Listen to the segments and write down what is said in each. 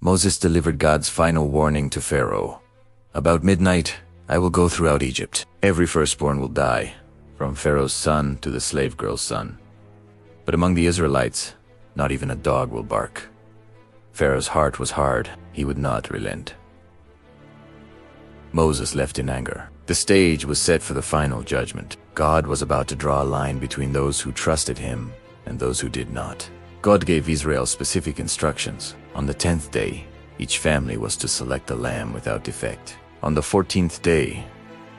Moses delivered God's final warning to Pharaoh. About midnight, I will go throughout Egypt. Every firstborn will die, from Pharaoh's son to the slave girl's son. But among the Israelites, not even a dog will bark. Pharaoh's heart was hard. He would not relent. Moses left in anger. The stage was set for the final judgment. God was about to draw a line between those who trusted him and those who did not. God gave Israel specific instructions. On the 10th day, each family was to select a lamb without defect. On the 14th day,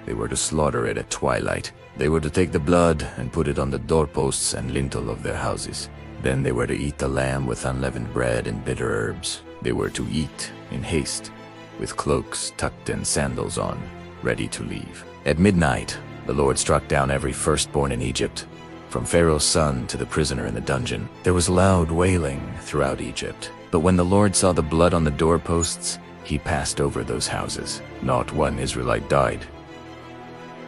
they were to slaughter it at twilight. They were to take the blood and put it on the doorposts and lintel of their houses. Then they were to eat the lamb with unleavened bread and bitter herbs. They were to eat in haste, with cloaks tucked and sandals on, ready to leave. At midnight, the Lord struck down every firstborn in Egypt, from Pharaoh's son to the prisoner in the dungeon. There was loud wailing throughout Egypt. But when the Lord saw the blood on the doorposts, he passed over those houses. Not one Israelite died.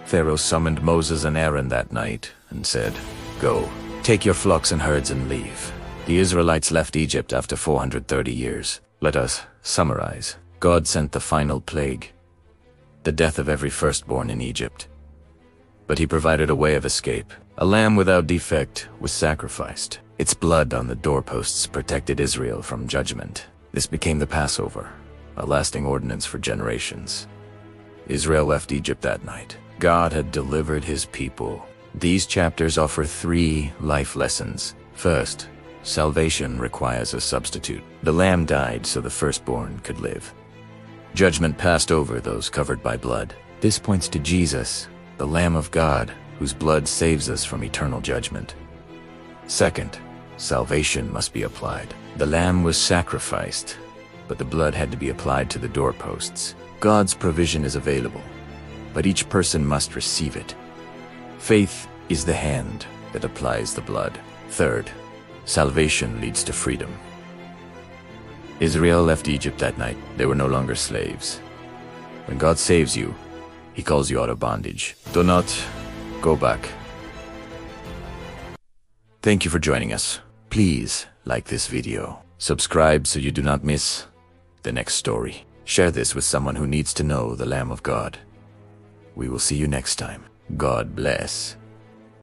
Pharaoh summoned Moses and Aaron that night and said, "Go, take your flocks and herds and leave." The Israelites left Egypt after 430 years. Let us summarize. God sent the final plague, the death of every firstborn in Egypt. But he provided a way of escape. A lamb without defect was sacrificed. Its blood on the doorposts protected Israel from judgment. This became the Passover, a lasting ordinance for generations. Israel left Egypt that night. God had delivered his people. These chapters offer 3 life lessons. First, salvation requires a substitute. The lamb died so the firstborn could live. Judgment passed over those covered by blood. This points to Jesus, the Lamb of God, whose blood saves us from eternal judgment. Second, salvation must be applied. The lamb was sacrificed, but the blood had to be applied to the doorposts. God's provision is available, but each person must receive it. Faith is the hand that applies the blood. Third, salvation leads to freedom. Israel left Egypt that night. They were no longer slaves. When God saves you, he calls you out of bondage. Do not go back. Thank you for joining us. Please like this video. Subscribe so you do not miss the next story. Share this with someone who needs to know the Lamb of God. We will see you next time. God bless.